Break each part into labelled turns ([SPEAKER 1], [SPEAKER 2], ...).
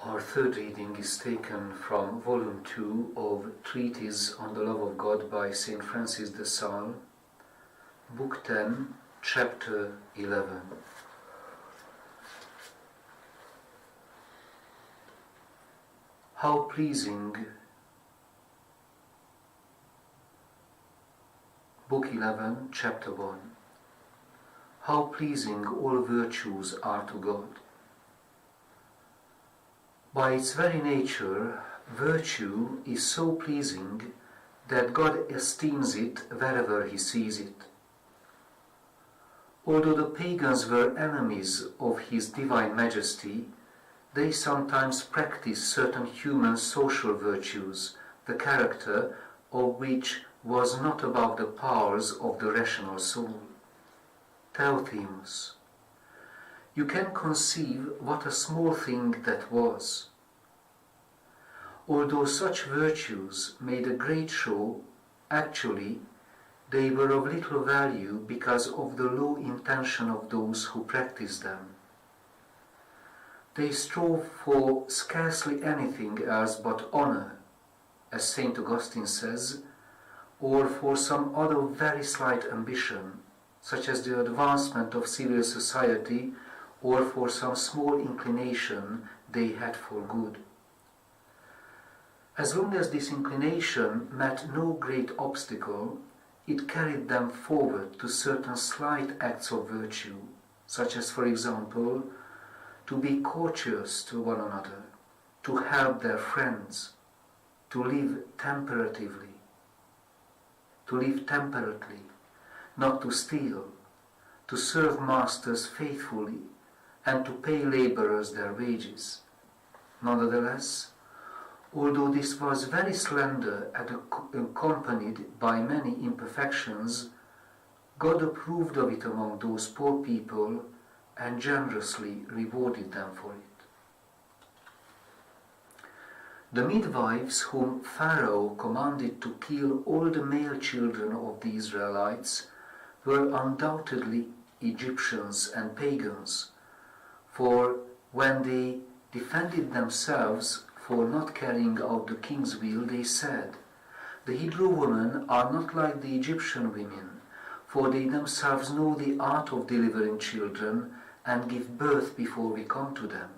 [SPEAKER 1] Our third reading is taken from Volume 2 of Treatise on the Love of God by St. Francis de Sales, Book 10, Chapter 11. How pleasing, Book 11, Chapter 1. How pleasing all virtues are to God. By its very nature, virtue is so pleasing that God esteems it wherever he sees it. Although the pagans were enemies of his divine majesty, they sometimes practiced certain human social virtues, the character of which was not above the powers of the rational soul. Theothemus. You can conceive what a small thing that was. Although such virtues made a great show, actually they were of little value because of the low intention of those who practiced them. They strove for scarcely anything else but honor, as St. Augustine says, or for some other very slight ambition, such as the advancement of civil society, or for some small inclination they had for good. As long as this inclination met no great obstacle, it carried them forward to certain slight acts of virtue, such as, for example, to be courteous to one another, to help their friends, to live temperately, not to steal, to serve masters faithfully, and to pay laborers their wages. Nonetheless, although this was very slender and accompanied by many imperfections, God approved of it among those poor people and generously rewarded them for it. The midwives whom Pharaoh commanded to kill all the male children of the Israelites were undoubtedly Egyptians and pagans, for when they defended themselves for not carrying out the king's will, they said, "The Hebrew women are not like the Egyptian women, for they themselves know the art of delivering children and give birth before we come to them."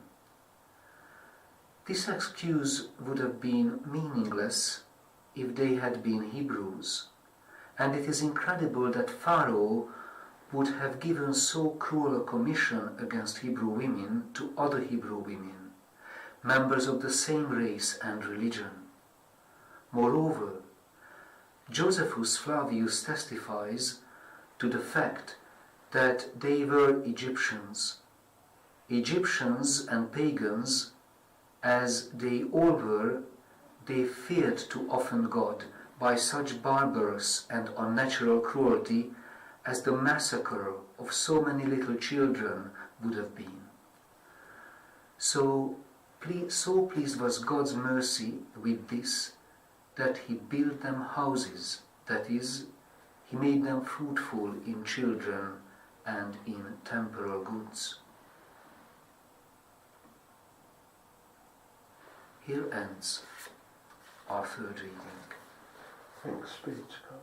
[SPEAKER 1] This excuse would have been meaningless if they had been Hebrews, and it is incredible that Pharaoh would have given so cruel a commission against Hebrew women to other Hebrew women, members of the same race and religion. Moreover, Josephus Flavius testifies to the fact that they were Egyptians and pagans, as they all were. They feared to offend God by such barbarous and unnatural cruelty as the massacre of so many little children would have been. So pleased was God's mercy with this, that he built them houses, that is, he made them fruitful in children and in temporal goods. Here ends our third reading.
[SPEAKER 2] Thanks be to God.